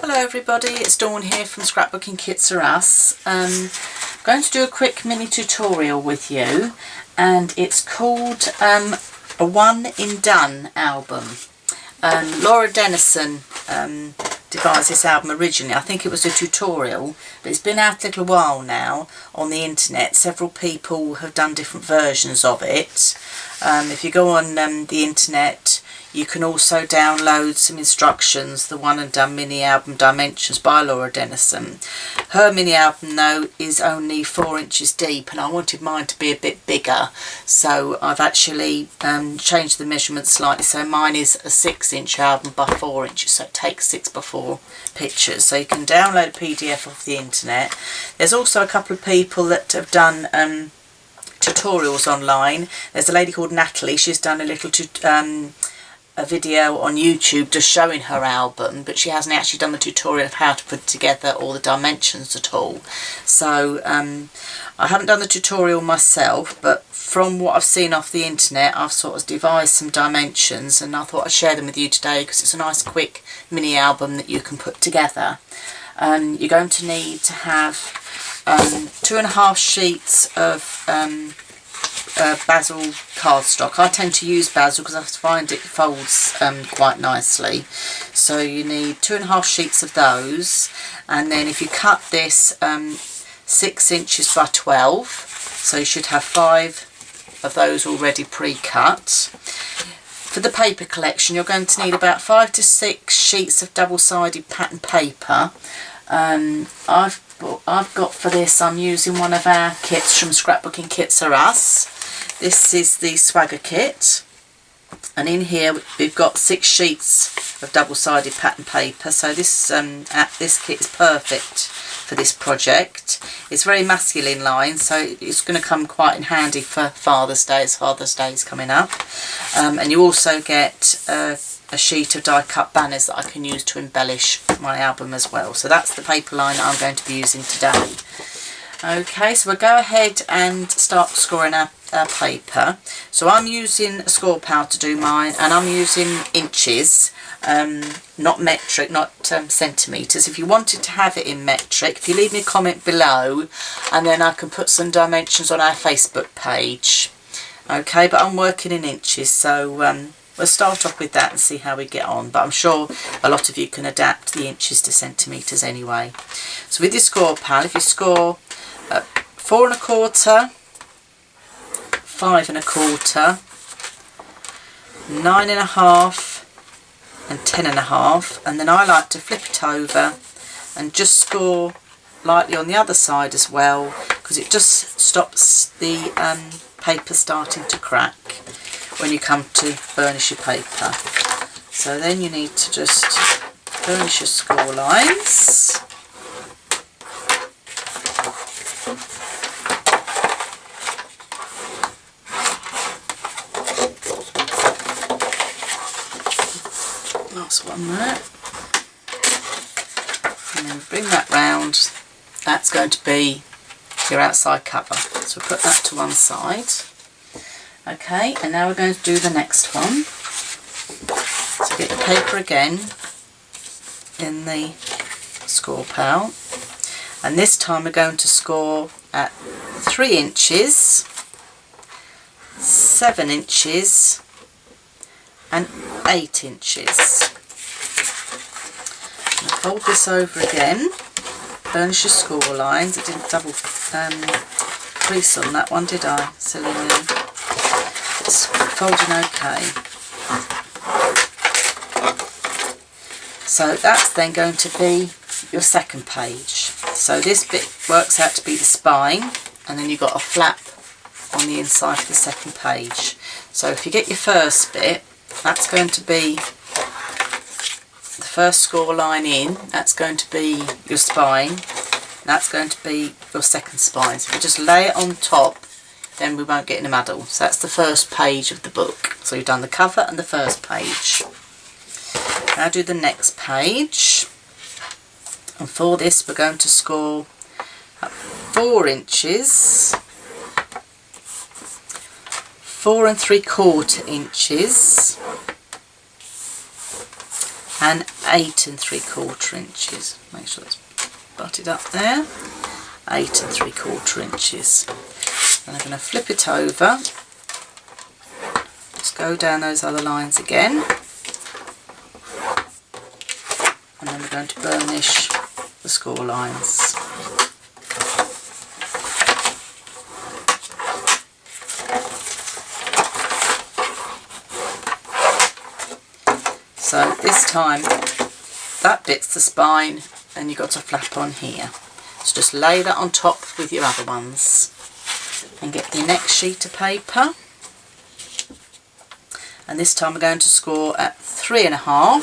Hello everybody, it's Dawn here from Scrapbooking Kits Are Us. I'm going to do a quick mini tutorial with you, and it's called a One in Done album. Laura Denison devised this album originally. I think it was a tutorial, but it's been out a little while now on the internet. Several people have done different versions of it. If you go on the internet, you can also download some instructions, the One and Done mini album Dimensions by Laura Denison. Her mini album though is only 4 inches deep, and I wanted mine to be a bit bigger, so I've actually changed the measurements slightly. So mine is a 6-inch album by 4 inches, so it takes 6 by 4 pictures. So you can download a PDF off the internet. There's also a couple of people that have done tutorials online. There's a lady called Natalie. She's done a little a video on YouTube just showing her album, but she hasn't actually done the tutorial of how to put together all the dimensions at all. So I haven't done the tutorial myself, but from what I've seen off the internet, I've sort of devised some dimensions, and I thought I'd share them with you today because it's a nice quick mini album that you can put together. You're going to need to have 2.5 sheets of basil cardstock. I tend to use basil because I find it folds quite nicely. So you need 2.5 sheets of those, and then if you cut this 6 inches by 12, so you should have 5 of those already pre-cut. For the paper collection, you're going to need about 5 to 6 sheets of double-sided pattern paper. I've got for this, I'm using one of our kits from Scrapbooking Kits Are Us. This is the Swagger kit, and in here we've got 6 sheets of double-sided pattern paper. So this kit is perfect for this project. It's very masculine line, so it's going to come quite in handy for Father's Day, as Father's Day is coming up. And you also get a sheet of die-cut banners that I can use to embellish my album as well. So that's the paper line that I'm going to be using today. Okay, so we'll go ahead and start scoring our paper. So I'm using a score pal to do mine, and I'm using inches, not metric, not centimetres. If you wanted to have it in metric, if you leave me a comment below, and then I can put some dimensions on our Facebook page. Okay, but I'm working in inches, so we'll start off with that and see how we get on, but I'm sure a lot of you can adapt the inches to centimetres anyway. So with your score pal, if you score 4 1/4, 5 1/4, 9 1/2 and 10 1/2, and then I like to flip it over and just score lightly on the other side as well, because it just stops the paper starting to crack when you come to burnish your paper. So then you need to just burnish your score lines. Last one there. And then bring that round. That's going to be your outside cover. So we'll put that to one side. Okay, and now we're going to do the next one. So get your paper again in the score pal, and this time we're going to score at 3 inches, 7 inches and 8 inches. And fold this over again, burnish your score lines. I didn't double crease on that one, did I? Silly me. It's folding okay. So that's then going to be your second page. So this bit works out to be the spine, and then you've got a flap on the inside of the second page. So if you get your first bit, that's going to be the first score line in, that's going to be your spine, that's going to be your second spine. So if you just lay it on top, then we won't get in a muddle. So that's the first page of the book. So you've done the cover and the first page. Now do the next page, and for this we're going to score at 4 inches, 4 3/4 inches, and 8 3/4 inches. Make sure that's butted up there. 8 3/4 inches. And I'm going to flip it over. Just go down those other lines again. And then we're going to burnish the score lines. So this time that bit's the spine and you've got a flap on here. So just lay that on top with your other ones and get your next sheet of paper. And this time we're going to score at 3 1/2,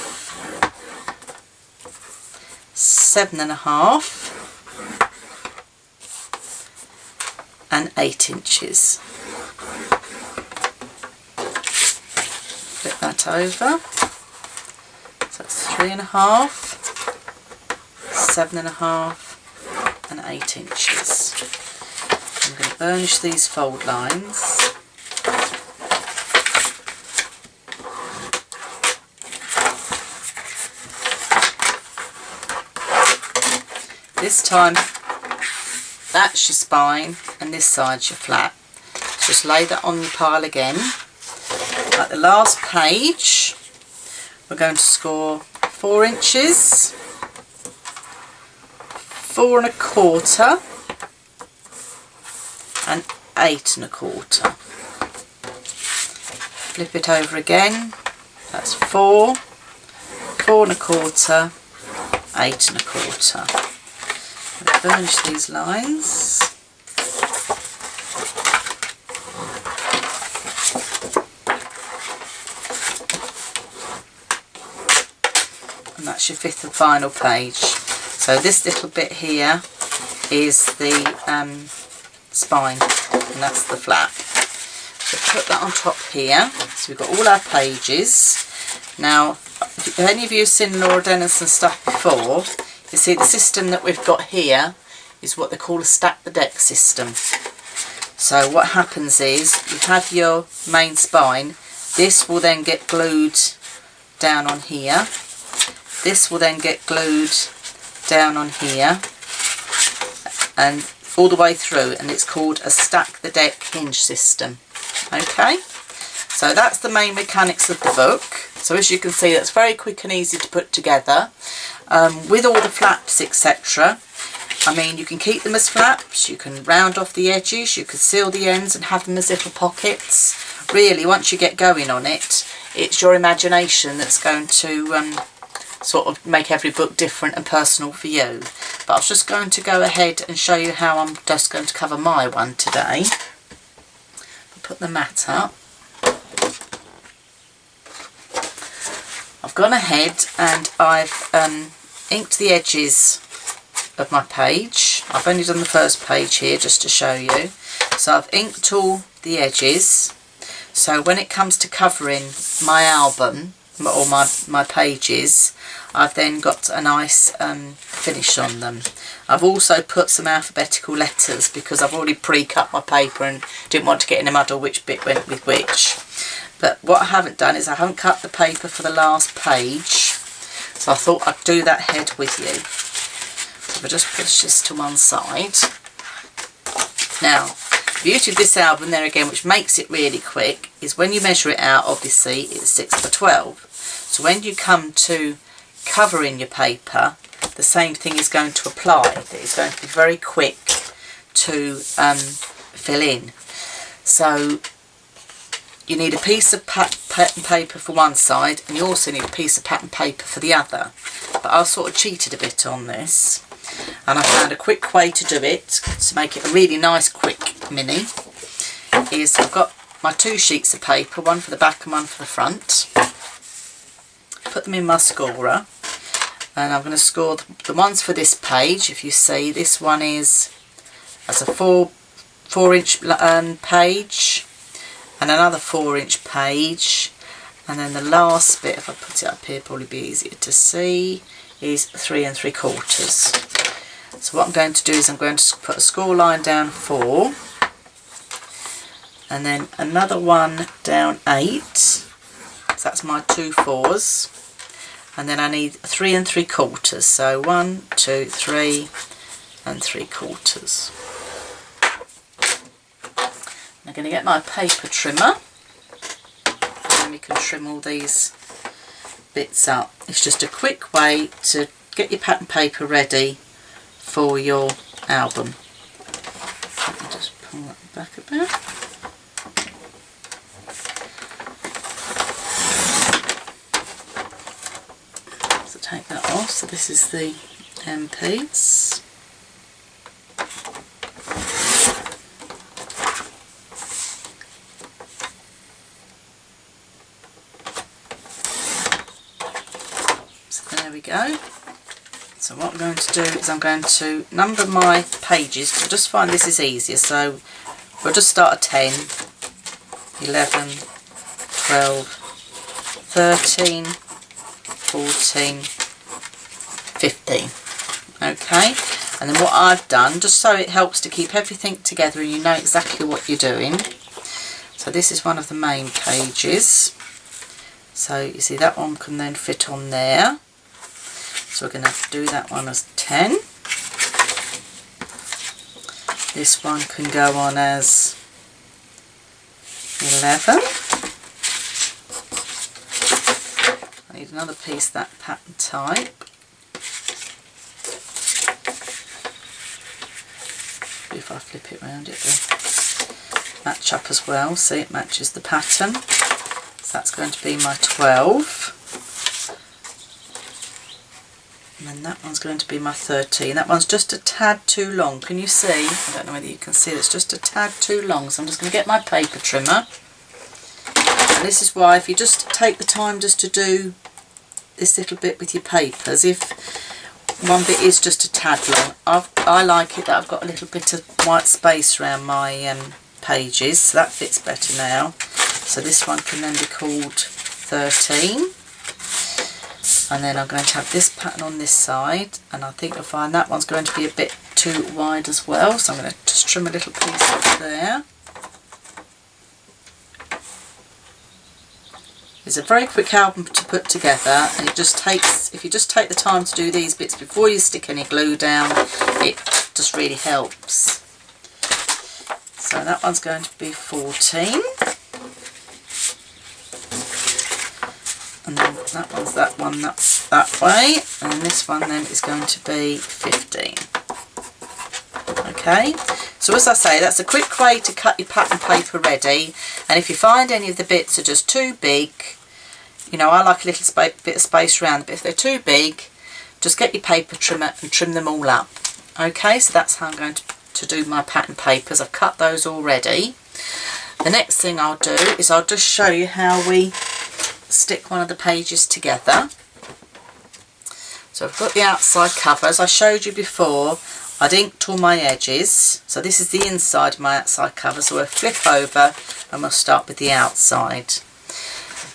7 1/2 and 8 inches. Flip that over. So that's 3 1/2, 7 1/2 and 8 inches. I'm going to burnish these fold lines. This time that's your spine and this side's your flap. Just lay that on your pile again. Like the last page, we're going to score 4 inches, 4 1/4 and 8 1/4. Flip it over again. That's 4, 4 1/4, 8 1/4. Burnish these lines. And that's your 5th and final page. So this little bit here is the spine and that's the flap. So put that on top here. So we've got all our pages. Now, if any of you have seen Laura Denisons stuff before, you see the system that we've got here is what they call a stack the deck system. So what happens is you have your main spine. This will then get glued down on here. This will then get glued down on here and all the way through, and it's called a stack the deck hinge system. Okay, so that's the main mechanics of the book. So as you can see, that's very quick and easy to put together. With all the flaps, etc. I mean, you can keep them as flaps, you can round off the edges, you can seal the ends and have them as little pockets. Really, once you get going on it, it's your imagination that's going to sort of make every book different and personal for you. But I was just going to go ahead and show you how I'm just going to cover my one today. I'll put the mat up. I've gone ahead and I've inked the edges of my page. I've only done the first page here just to show you. So I've inked all the edges. So when it comes to covering my album or my pages, I've then got a nice finish on them. I've also put some alphabetical letters because I've already pre-cut my paper and didn't want to get in a muddle which bit went with which. But what I haven't done is I haven't cut the paper for the last page, so I thought I'd do that head with you. So I'll just push this to one side. Now, the beauty of this album there again, which makes it really quick, is when you measure it out, obviously it's 6 by 12. So when you come to covering your paper, the same thing is going to apply. That it's going to be very quick to fill in. So you need a piece of pattern paper for one side, and you also need a piece of pattern paper for the other. But I sort of cheated a bit on this, and I found a quick way to do it to make it a really nice quick mini. Is I've got my 2 sheets of paper, one for the back and one for the front. Put them in my scorer, and I'm going to score the ones for this page. If you see, this one is as a 4-inch page, and another 4-inch page, and then the last bit, if I put it up here, probably be easier to see, is 3 3/4. So what I'm going to do is I'm going to put a score line down 4, and then another one down 8. So that's my 2 4s, and then I need 3 3/4. So 1, 2, 3 3/4. I'm going to get my paper trimmer, and we can trim all these bits up. It's just a quick way to get your pattern paper ready for your album. Let me just pull that back a bit. So take that off. So this is the end piece. There we go. So what I'm going to do is I'm going to number my pages. I just find this is easier. So we'll just start at 10, 11, 12, 13, 14, 15. Okay. And then what I've done, just so it helps to keep everything together and you know exactly what you're doing. So this is one of the main pages. So you see that one can then fit on there. So we're going to have to do that one as 10. This one can go on as 11. I need another piece that pattern type. If I flip it around, it will match up as well. See, it matches the pattern. So that's going to be my 12. And then that one's going to be my 13. That one's just a tad too long. Can you see? I don't know whether you can see it. It's just a tad too long. So I'm just going to get my paper trimmer. And this is why if you just take the time just to do this little bit with your papers, if one bit is just a tad long, I like it that I've got a little bit of white space around my pages. So that fits better now. So this one can then be called 13. And then I'm going to have this pattern on this side, and I think you'll find that one's going to be a bit too wide as well, so I'm going to just trim a little piece off there. It's a very quick album to put together, and it just takes, if you just take the time to do these bits before you stick any glue down, it just really helps. So that one's going to be 14. And then that one's that one, that's that way, and then this one then is going to be 15. Okay, so as I say, that's a quick way to cut your pattern paper ready, and if you find any of the bits are just too big, you know, I like a little bit of space around, but if they're too big, just get your paper trimmer and trim them all up. Okay, so that's how I'm going to do my pattern papers. I've cut those already. The next thing I'll do is I'll just show you how we stick one of the pages together. So I've got the outside cover. As I showed you before, I'd inked all my edges. So this is the inside of my outside cover. So we'll flip over and we'll start with the outside.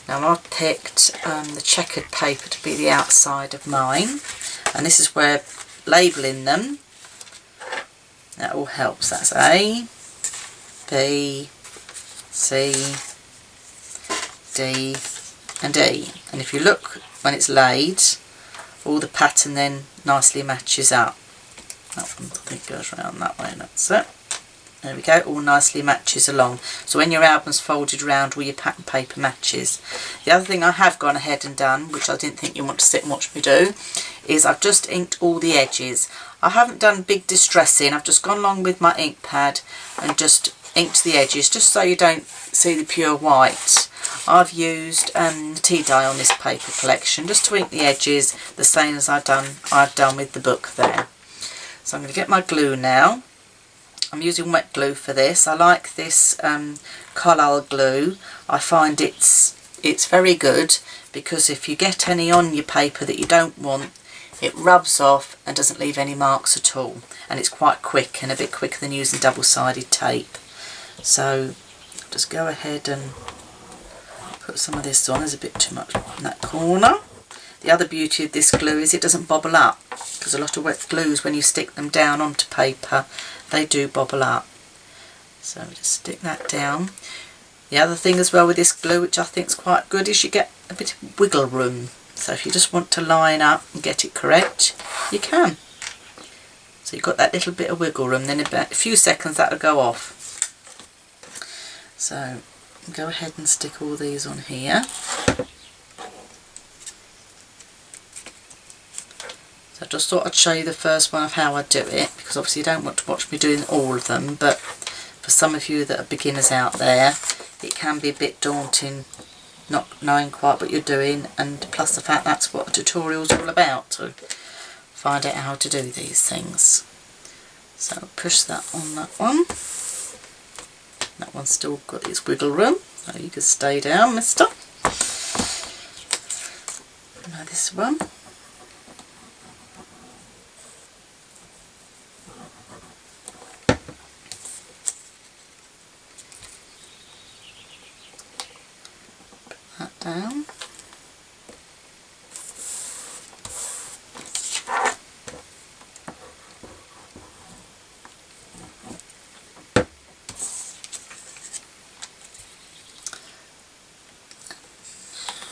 Now I've picked the checkered paper to be the outside of mine. And this is where labelling them, that all helps. That's A, B, C, D and E, and if you look when it's laid, all the pattern then nicely matches up. That one I think goes around that way, and that's it. There we go, all nicely matches along. So when your album's folded around, all your pattern paper matches. The other thing I have gone ahead and done, which I didn't think you want to sit and watch me do, is I've just inked all the edges. I haven't done big distressing, I've just gone along with my ink pad and just inked the edges, just so you don't see the pure white. I've used tea dye on this paper collection just to ink the edges, the same as I've done with the book there. So I'm going to get my glue now. I'm using wet glue for this. I like this Collal glue. I find it's very good, because if you get any on your paper that you don't want, it rubs off and doesn't leave any marks at all, and it's quite quick, and a bit quicker than using double-sided tape. So just go ahead and put some of this on. There's a bit too much in that corner. The other beauty of this glue is it doesn't bobble up, because a lot of wet glues, when you stick them down onto paper, they do bobble up. So just stick that down. The other thing as well with this glue, which I think is quite good, is you get a bit of wiggle room. So if you just want to line up and get it correct, you can. So you've got that little bit of wiggle room, then in about a few seconds that'll go off. So go ahead and stick all these on here. So I just thought I'd show you the first one of how I do it, because obviously you don't want to watch me doing all of them, but for some of you that are beginners out there, it can be a bit daunting not knowing quite what you're doing, and plus the fact that's what a tutorial is all about, to find out how to do these things. So push that on that one. That one's still got its wiggle room, so you can stay down, mister. Now this one. Put that down.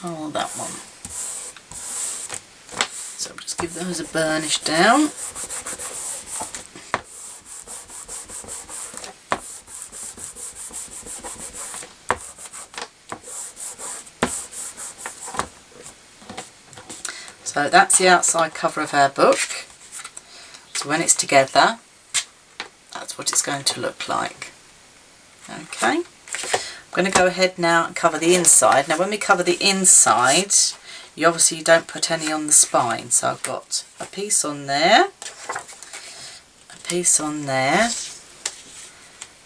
Oh, that one. So I'll just give those a burnish down. So that's the outside cover of our book. So when it's together, that's what it's going to look like. Okay. I'm going to go ahead now and cover the inside. Now when we cover the inside, you obviously don't put any on the spine. So I've got a piece on there, a piece on there,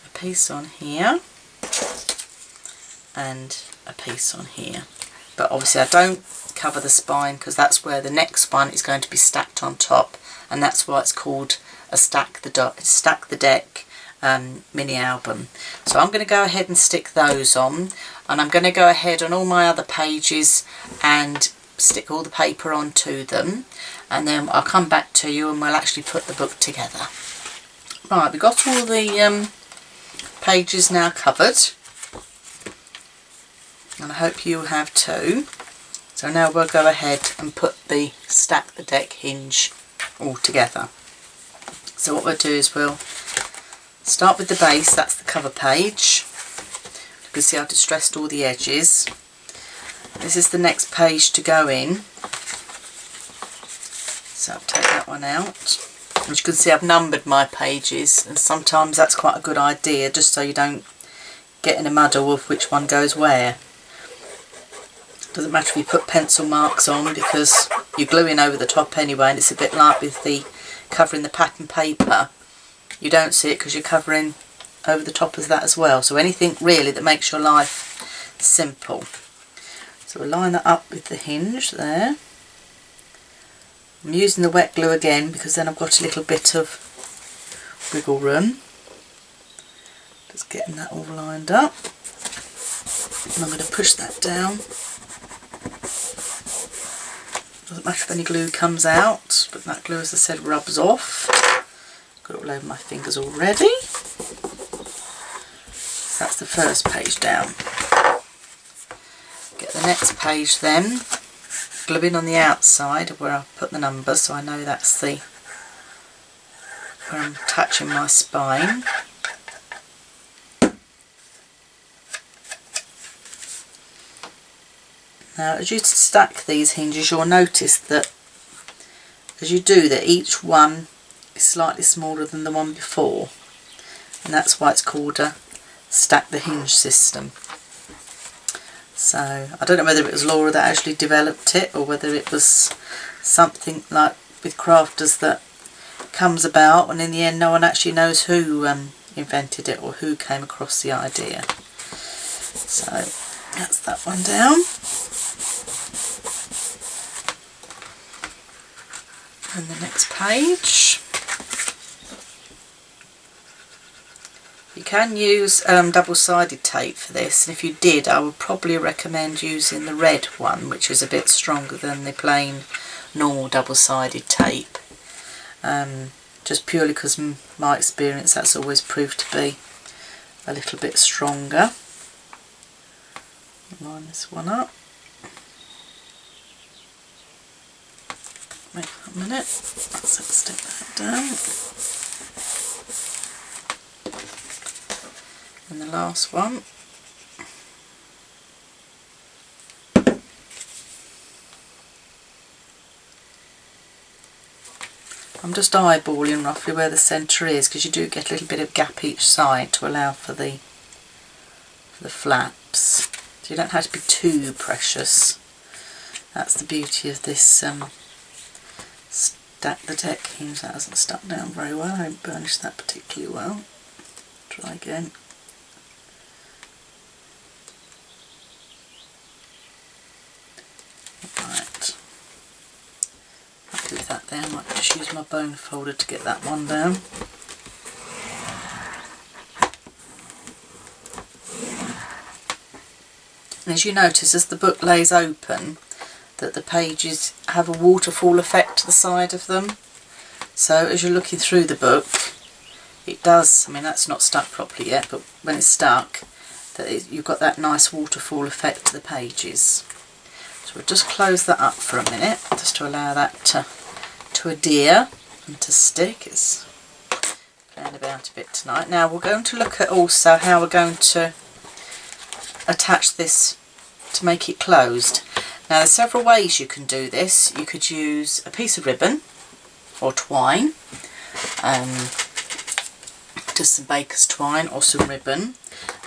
a piece on here, and a piece on here. But obviously I don't cover the spine because that's where the next one is going to be stacked on top, and that's why it's called a stack the deck mini album. So I'm going to go ahead and stick those on, and I'm going to go ahead on all my other pages and stick all the paper onto them, and then I'll come back to you and we'll actually put the book together. Right, we've got all the pages now covered, and I hope you have too. So now we'll go ahead and put the stack the deck hinge all together. So what we'll do is we'll start with the base, that's the cover page. You can see I've distressed all the edges. This is the next page to go in. So I'll take that one out. As you can see, I've numbered my pages, and sometimes that's quite a good idea, just so you don't get in a muddle of which one goes where. Doesn't matter if you put pencil marks on, because you're gluing over the top anyway, and it's a bit like with the covering the pattern paper. You don't see it because you're covering over the top of that as well. So anything really that makes your life simple. So we'll line that up with the hinge there. I'm using the wet glue again because then I've got a little bit of wiggle room. Just getting that all lined up. And I'm going to push that down. Doesn't matter if any glue comes out, but that glue, as I said, rubs off. Got it all over my fingers already. So that's the first page down. Get the next page then, glue in on the outside of where I put the numbers, so I know that's the where I'm attaching my spine. Now as you stack these hinges, you'll notice that as you do that, each one is slightly smaller than the one before, and that's why it's called a stack the hinge system. So I don't know whether it was Laura that actually developed it, or whether it was something like with crafters that comes about, and in the end no one actually knows who invented it or who came across the idea. So that's that one down. And the next page. You can use double-sided tape for this, and if you did, I would probably recommend using the red one, which is a bit stronger than the plain normal double-sided tape. Just purely because in my experience that's always proved to be a little bit stronger. Line this one up. Wait a minute, let's stick that down. And the last one. I'm just eyeballing roughly where the centre is, because you do get a little bit of gap each side to allow for the flaps. So you don't have to be too precious. That's the beauty of this Stack the Deck hinge. That hasn't stuck down very well. I haven't burnished that particularly well. Try again. Right. Happy with that there. I might just use my bone folder to get that one down. And as you notice, as the book lays open, that the pages have a waterfall effect to the side of them. So as you're looking through the book, it does, I mean that's not stuck properly yet, but when it's stuck, you've got that nice waterfall effect to the pages. So we'll just close that up for a minute, just to allow that to adhere and to stick. It's playing about a bit tonight. Now we're going to look at also how we're going to attach this to make it closed. Now there's several ways you can do this. You could use a piece of ribbon or twine, just some baker's twine or some ribbon,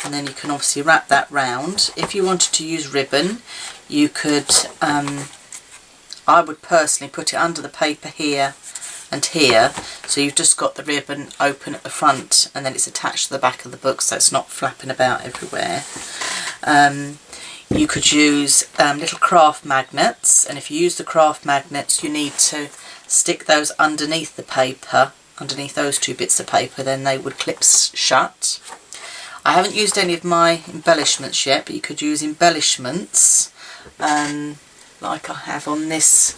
and then you can obviously wrap that round. If you wanted to use ribbon, you could, I would personally put it under the paper here and here, so you've just got the ribbon open at the front and then it's attached to the back of the book, so it's not flapping about everywhere. You could use little craft magnets, and if you use the craft magnets you need to stick those underneath the paper, underneath those two bits of paper, then they would clip shut. I haven't used any of my embellishments yet, but you could use embellishments like I have on this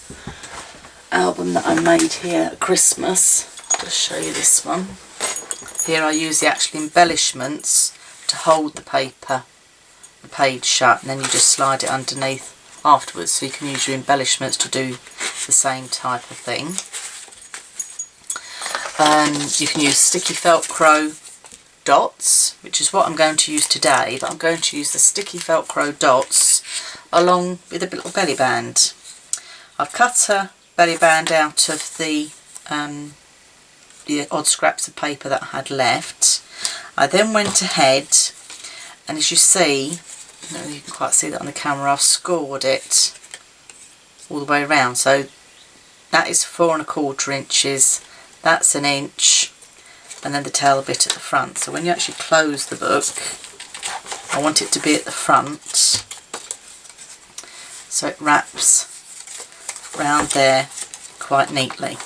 album that I made here at Christmas. I'll just show you this one. Here I use the actual embellishments to hold the paper, the page shut, and then you just slide it underneath afterwards, so you can use your embellishments to do the same type of thing. You can use sticky Velcro dots, which is what I'm going to use today, but I'm going to use the sticky Velcro dots along with a little belly band. I've cut a belly band out of the odd scraps of paper that I had left. I then went ahead, and as you see, you can quite see that on the camera, I've scored it all the way around. So that is 4 1/4 inches, that's 1 inch, and then the tail bit at the front. So when you actually close the book, I want it to be at the front, so it wraps round there quite neatly.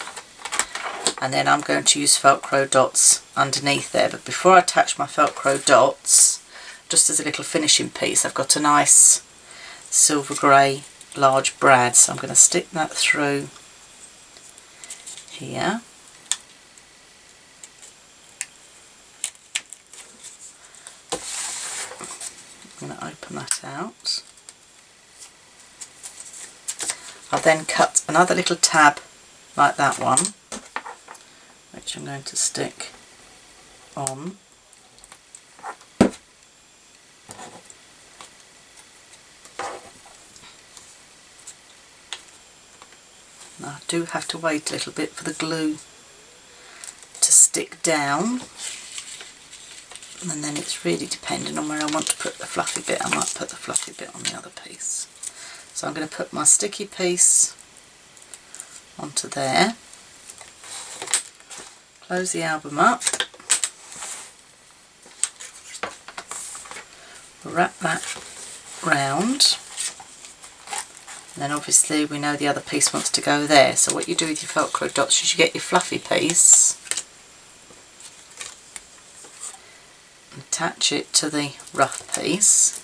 And then I'm going to use Velcro dots underneath there, but before I attach my Velcro dots, just as a little finishing piece, I've got a nice silver grey large brad, so I'm going to stick that through here. I'm going to open that out. I'll then cut another little tab like that one, which I'm going to stick on. Now I do have to wait a little bit for the glue to stick down, and then it's really dependent on where I want to put the fluffy bit. I might put the fluffy bit on the other piece. So I'm going to put my sticky piece onto there, close the album up, wrap that round, and then obviously we know the other piece wants to go there. So what you do with your Velcro dots is you get your fluffy piece, attach it to the rough piece,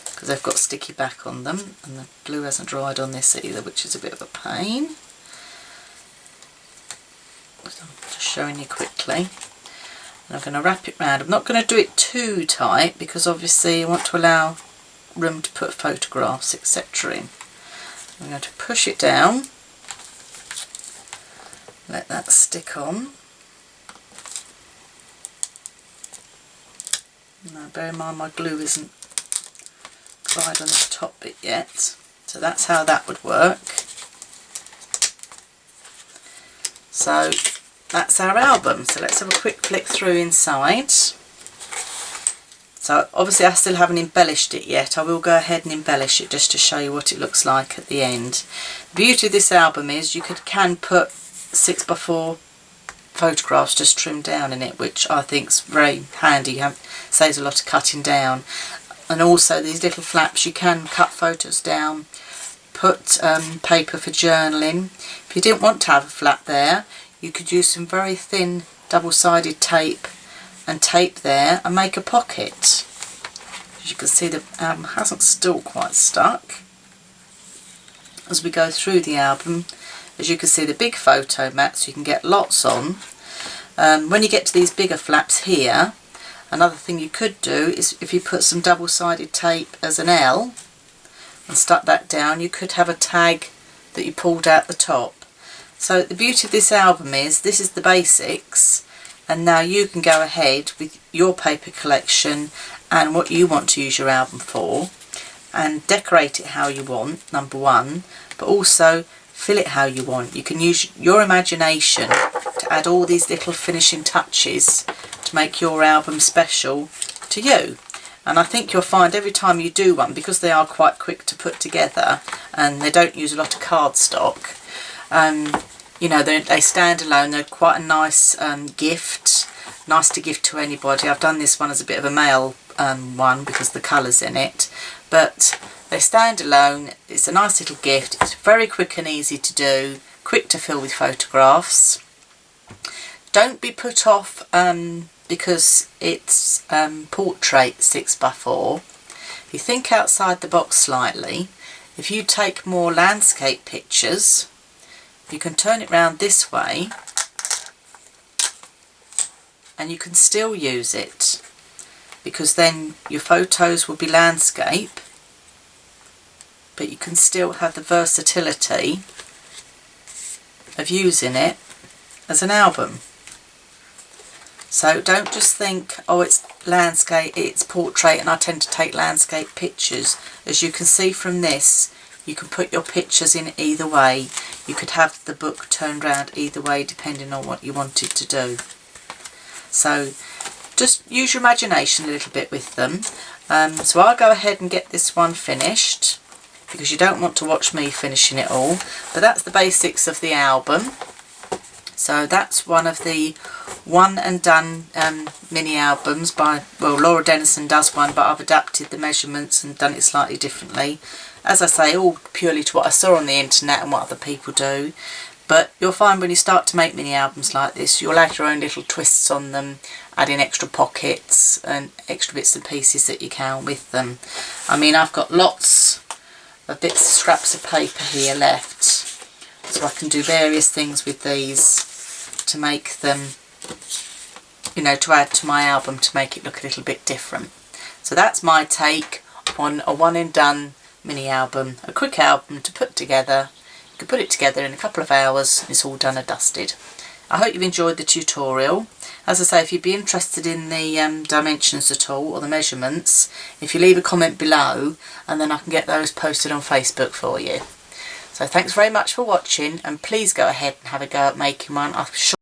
because they've got sticky back on them, and the glue hasn't dried on this either, which is a bit of a pain. So I'm just showing you quickly. And I'm going to wrap it round. I'm not going to do it too tight, because obviously I want to allow room to put photographs, etc. in. I'm going to push it down, Let that stick on. Now bear in mind my glue isn't dried on the top bit yet, so that's how that would work. So that's our album. So let's have a quick flick through inside. So obviously I still haven't embellished it yet. I will go ahead and embellish it just to show you what it looks like at the end. The beauty of this album is you can put 6x4 photographs just trimmed down in it, which I think is very handy. Saves a lot of cutting down. And also these little flaps, you can cut photos down, put paper for journaling. If you didn't want to have a flap there, you could use some very thin double-sided tape and tape there and make a pocket. As you can see, the album hasn't still quite stuck. As we go through the album, as you can see, the big photo mats you can get lots on. When you get to these bigger flaps here, another thing you could do is if you put some double-sided tape as an L and stuck that down, you could have a tag that you pulled out the top. So the beauty of this album is this is the basics, and now you can go ahead with your paper collection and what you want to use your album for and decorate it how you want, number one, but also fill it how you want. You can use your imagination to add all these little finishing touches to make your album special to you. And I think you'll find every time you do one, because they are quite quick to put together and they don't use a lot of cardstock, you know, they stand alone. They're quite a nice gift, nice to give to anybody. I've done this one as a bit of a male one because the colour's in it, but they stand alone. It's a nice little gift. It's very quick and easy to do, quick to fill with photographs. Don't be put off because it's portrait 6x4. If you think outside the box slightly, if you take more landscape pictures, you can turn it round this way and you can still use it, because then your photos will be landscape, but you can still have the versatility of using it as an album. So don't just think, oh, it's landscape, it's portrait, and I tend to take landscape pictures. As you can see from this, you can put your pictures in either way. You could have the book turned around either way depending on what you wanted to do. So just use your imagination a little bit with them. So I'll go ahead and get this one finished, because you don't want to watch me finishing it all. But that's the basics of the album. So that's one of the one and done mini albums by, well, Laura Denison does one, but I've adapted the measurements and done it slightly differently. As I say, all purely to what I saw on the internet and what other people do. But you'll find when you start to make mini albums like this, you'll add your own little twists on them, add in extra pockets and extra bits and pieces that you can with them. I mean, I've got lots of bits, scraps of paper here left, so I can do various things with these to make them, you know, to add to my album to make it look a little bit different. So that's my take on a one and done mini album, a quick album to put together. You can put it together in a couple of hours and it's all done and dusted. I hope you've enjoyed the tutorial. As I say, if you'd be interested in the dimensions at all, or the measurements, if you leave a comment below, and then I can get those posted on Facebook for you. So thanks very much for watching, and please go ahead and have a go at making one. I'm sure